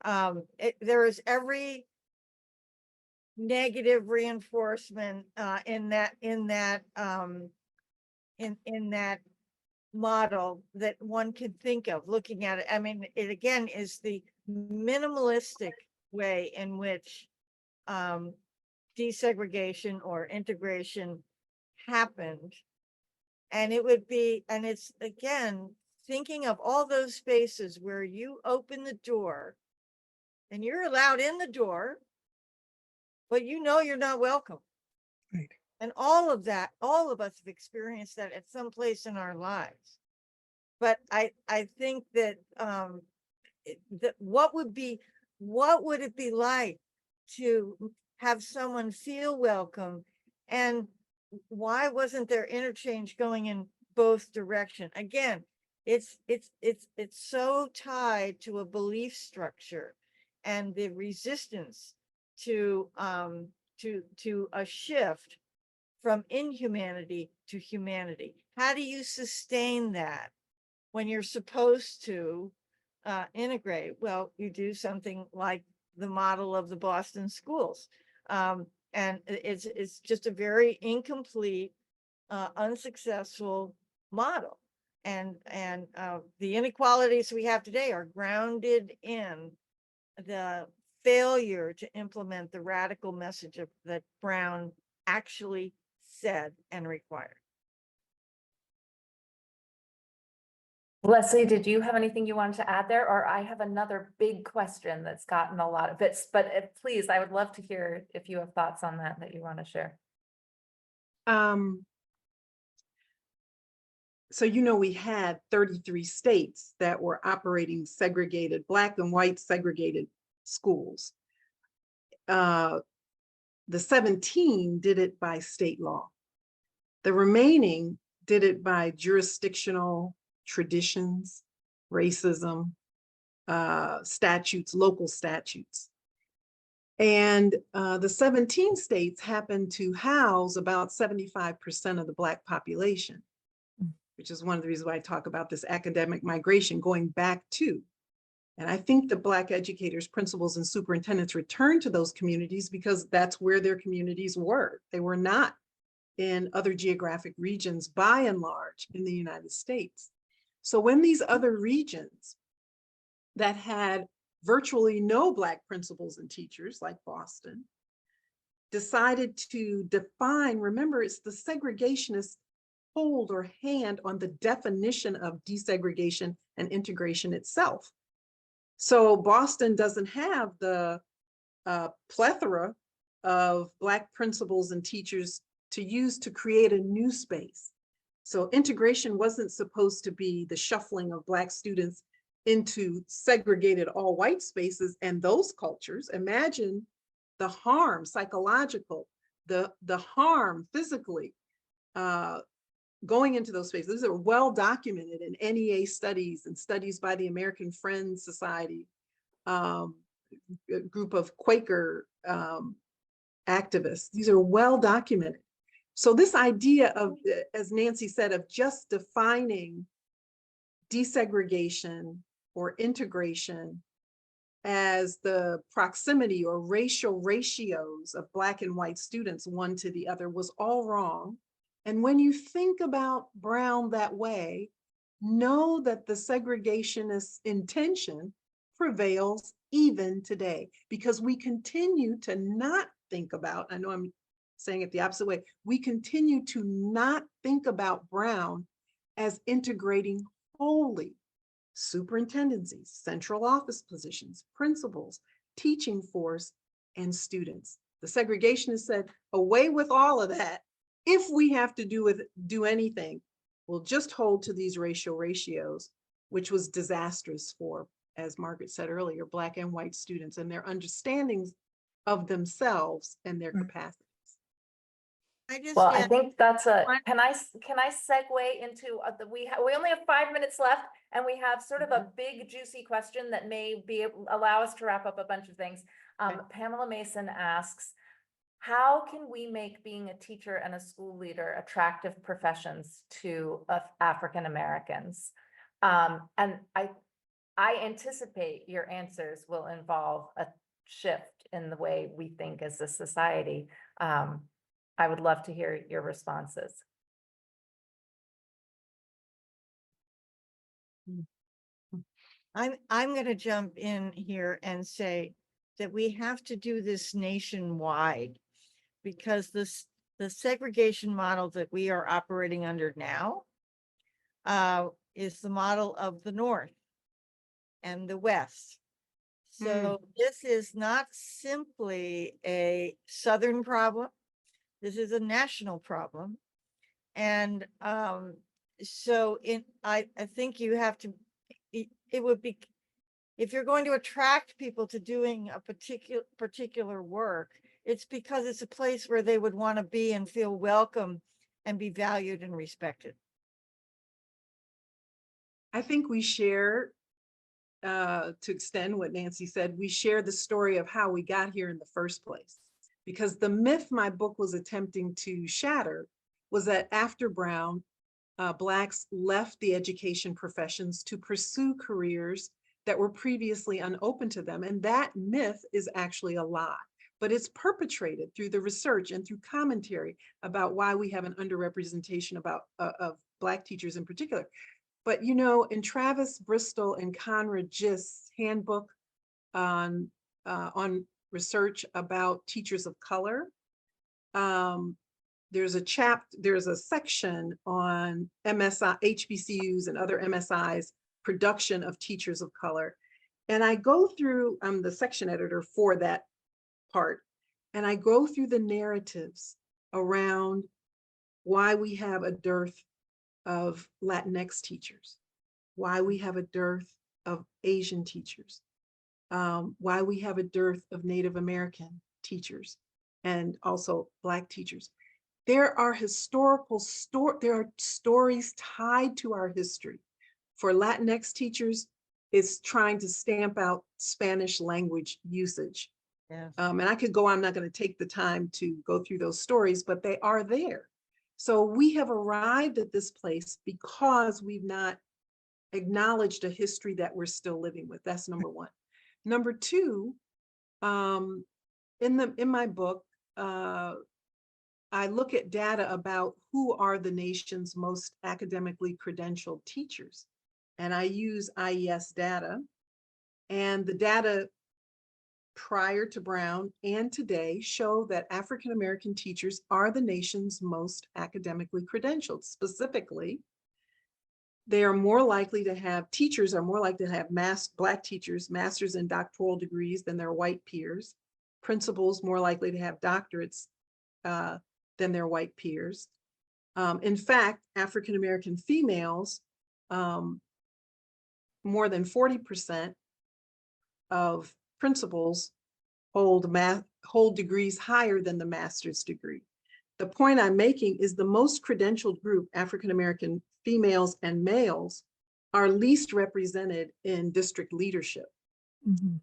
There is every negative reinforcement in that model that one can think of looking at it. I mean, it again is the minimalistic way in which desegregation or integration happened. And it's again thinking of all those spaces where you open the door and you're allowed in the door, but you're not welcome. Right. And all of that, all of us have experienced that at some place in our lives. But I think that what would it be like to have someone feel welcome? And why wasn't there interchange going in both direction? Again, it's so tied to a belief structure and the resistance to a shift from inhumanity to humanity. How do you sustain that when you're supposed to integrate? Well, you do something like the model of the Boston schools. And it's just a very incomplete, unsuccessful model. And the inequalities we have today are grounded in the failure to implement the radical message that Brown actually said and required. Leslie, did you have anything you wanted to add there? Or I have another big question that's gotten a lot of bits, but please, I would love to hear if you have thoughts on that you want to share. So, we had 33 states that were operating segregated, Black and white segregated schools. The 17 did it by state law. The remaining did it by jurisdictional traditions, racism, statutes, local statutes. And the 17 states happened to house about 75% of the Black population, which is one of the reasons why I talk about this academic migration going back to. And I think the Black educators, principals, and superintendents returned to those communities because that's where their communities were. They were not in other geographic regions, by and large, in the United States. So when these other regions that had virtually no Black principals and teachers, like Boston, decided to define, remember, it's the segregationists' hold or hand on the definition of desegregation and integration itself. So Boston doesn't have the plethora of Black principals and teachers to use to create a new space. So integration wasn't supposed to be the shuffling of Black students into segregated all white spaces and those cultures. Imagine the harm, psychological, the harm physically going into those spaces. These are well documented in NEA studies and studies by the American Friends Society, a group of Quaker activists. These are well documented. So this idea of, as Nancy said, of just defining desegregation or integration as the proximity or racial ratios of Black and white students one to the other was all wrong. And when you think about Brown that way, know that the segregationist intention prevails even today, because we continue to not think about, I know I'm saying it the opposite way, we continue to not think about Brown as integrating wholly superintendencies, central office positions, principals, teaching force, and students. The segregationists said, away with all of that. If we have to do anything, we'll just hold to these racial ratios, which was disastrous for, as Margaret said earlier, Black and white students and their understandings of themselves and their capacities. Well, I think that's a, can I segue into we only have 5 minutes left, and we have sort of a big juicy question that may allow us to wrap up a bunch of things. Pamela Mason asks, how can we make being a teacher and a school leader attractive professions to African Americans? And I anticipate your answers will involve a shift in the way we think as a society. I would love to hear your responses. I'm going to jump in here and say that we have to do this nationwide, because the segregation model that we are operating under now is the model of the North and the West. So this is not simply a Southern problem. This is a national problem. And so I think you have to, it would be If you're going to attract people to doing a particular work, it's because it's a place where they would want to be and feel welcome and be valued and respected. I think we share, to extend what Nancy said, we share the story of how we got here in the first place. Because the myth my book was attempting to shatter was that after Brown, Blacks left the education professions to pursue careers that were previously unopened to them. And that myth is actually a lie, but it's perpetrated through the research and through commentary about why we have an underrepresentation of Black teachers in particular. But you know, in Travis Bristol and Conrad Gist's handbook on research about teachers of color, there's a section on MSI, HBCUs and other MSIs production of teachers of color. And I go through, I'm the section editor for that part, and I go through the narratives around why we have a dearth of Latinx teachers, why we have a dearth of Asian teachers, why we have a dearth of Native American teachers, and also Black teachers. There are there are stories tied to our history. For Latinx teachers, it's trying to stamp out Spanish language usage. Yes. And I could go on, I'm not going to take the time to go through those stories, but they are there. So we have arrived at this place because we've not acknowledged a history that we're still living with. That's number one. Number two, in my book, I look at data about who are the nation's most academically credentialed teachers. And I use IES data, and the data prior to Brown and today show that African-American teachers are the nation's most academically credentialed. Specifically, they are more likely to have, teachers are more likely to have Black teachers, master's and doctoral degrees than their white peers. Principals more likely to have doctorates than their white peers. In fact, African-American females, more than 40% of principals hold degrees higher than the master's degree. The point I'm making is the most credentialed group, African-American females and males, are least represented in district leadership. Mhm.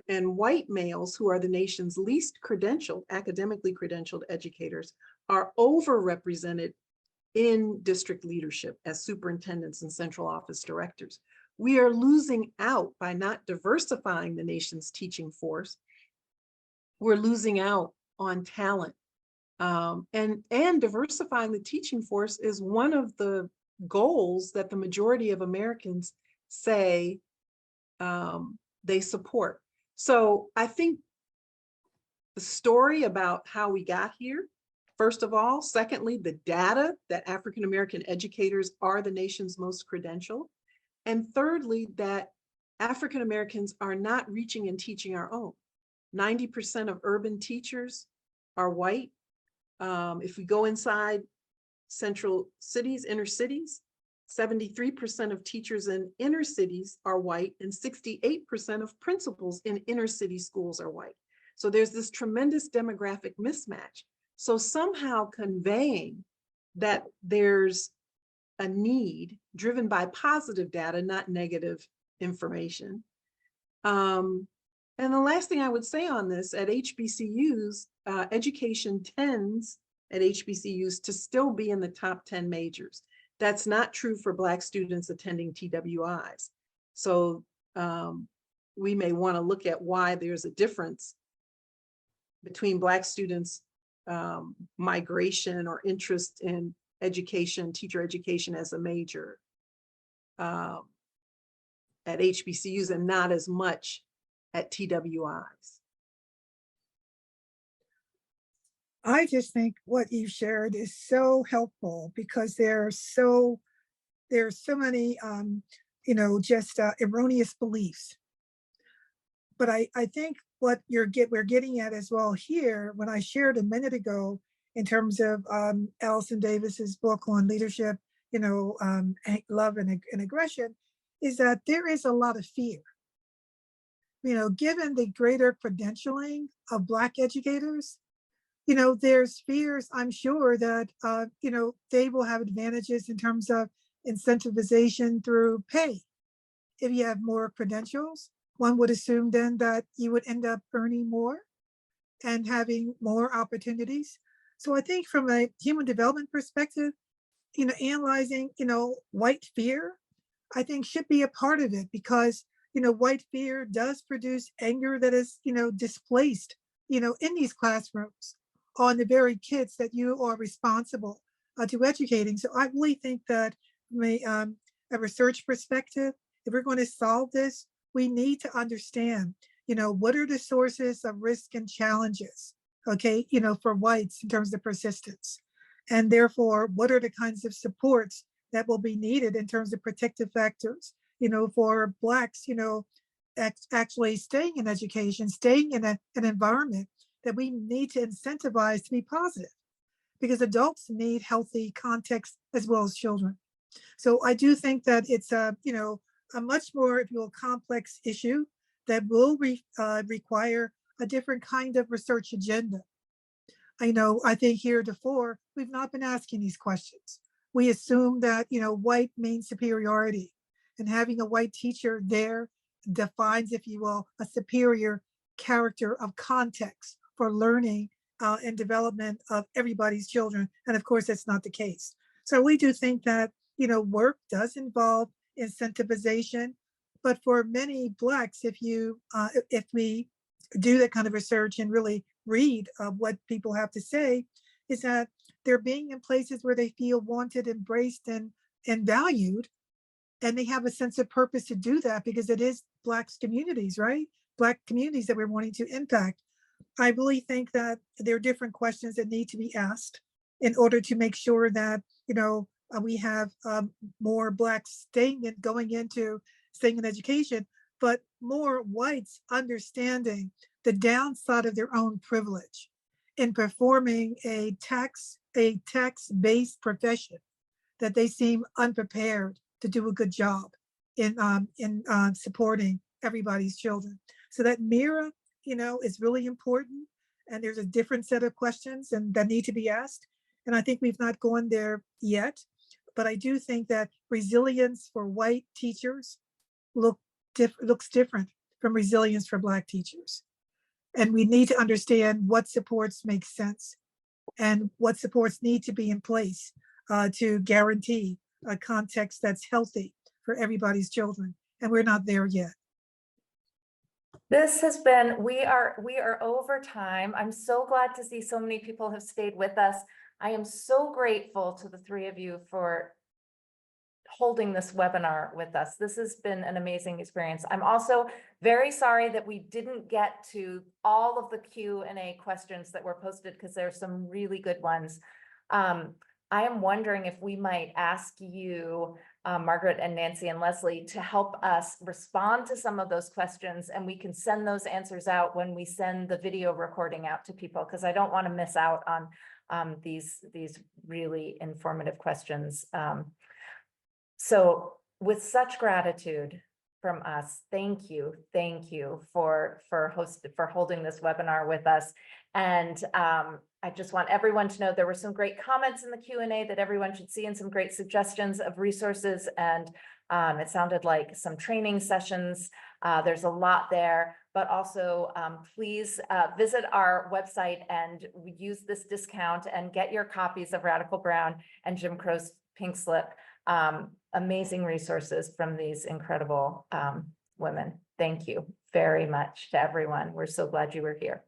And white males, who are the nation's least credentialed, academically credentialed educators, are overrepresented in district leadership as superintendents and central office directors. We are losing out by not diversifying the nation's teaching force. We're losing out on talent. And diversifying the teaching force is one of the goals that the majority of Americans say they support. So I think the story about how we got here, first of all. Secondly, the data that African-American educators are the nation's most credentialed. And thirdly, that African-Americans are not reaching and teaching our own. 90% of urban teachers are white. If we go inside central cities, inner cities, 73% of teachers in inner cities are white, and 68% of principals in inner city schools are white. So there's this tremendous demographic mismatch. So somehow conveying that there's a need driven by positive data, not negative information. And the last thing I would say on this, at HBCUs, education tends at HBCUs to still be in the top 10 majors. That's not true for Black students attending TWIs. So we may want to look at why there's a difference between Black students' migration or interest in education, teacher education as a major at HBCUs and not as much at TWIs. I just think what you shared is so helpful because there's so many just erroneous beliefs. But I think what we're getting at as well here, when I shared a minute ago in terms of Allison Davis's book on leadership, love and aggression, is that there is a lot of fear. given the greater credentialing of Black educators, there's fears, I'm sure, that, they will have advantages in terms of incentivization through pay. If you have more credentials, one would assume then that you would end up earning more and having more opportunities. So I think from a human development perspective, analyzing, white fear, I think should be a part of it because, white fear does produce anger that is, displaced, in these classrooms on the very kids that you are responsible to educating. So I really think that from a research perspective, if we're going to solve this, we need to understand, what are the sources of risk and challenges, okay, for whites in terms of persistence. And therefore, what are the kinds of supports that will be needed in terms of protective factors, for Blacks, actually staying in education, staying in an environment that we need to incentivize to be positive, because adults need healthy context as well as children. So I do think that it's a much more, if you will, complex issue that will require a different kind of research agenda. I think heretofore, we've not been asking these questions. We assume that, white means superiority, and having a white teacher there defines, if you will, a superior character of context for learning and development of everybody's children. And of course, that's not the case. So we do think that, work does involve incentivization, but for many Blacks, if we do that kind of research and really read what people have to say, is that they're being in places where they feel wanted, embraced, and valued, and they have a sense of purpose to do that because it is Black communities, right? Black communities that we're wanting to impact. I really think that there are different questions that need to be asked in order to make sure that, we have more Blacks staying in education, but more whites understanding the downside of their own privilege in performing a tax-based profession that they seem unprepared to do a good job in supporting everybody's children. So that mirror, is really important. And there's a different set of questions that need to be asked. And I think we've not gone there yet. But I do think that resilience for white teachers looks different from resilience for Black teachers. And we need to understand what supports make sense and what supports need to be in place to guarantee a context that's healthy for everybody's children. And we're not there yet. This has been, we are over time. I'm so glad to see so many people have stayed with us. I am so grateful to the three of you for holding this webinar with us. This has been an amazing experience. I'm also very sorry that we didn't get to all of the Q&A questions that were posted because there's some really good ones. I am wondering if we might ask you, Margaret and Nancy and Leslie, to help us respond to some of those questions, and we can send those answers out when we send the video recording out to people, because I don't want to miss out on these really informative questions. So with such gratitude from us, thank you for holding this webinar with us. And I just want everyone to know there were some great comments in the Q&A that everyone should see, and some great suggestions of resources. And it sounded like some training sessions. There's a lot there, but also please visit our website and use this discount and get your copies of Radical Brown and Jim Crow's Pink Slip. Amazing resources from these incredible women. Thank you very much to everyone. We're so glad you were here.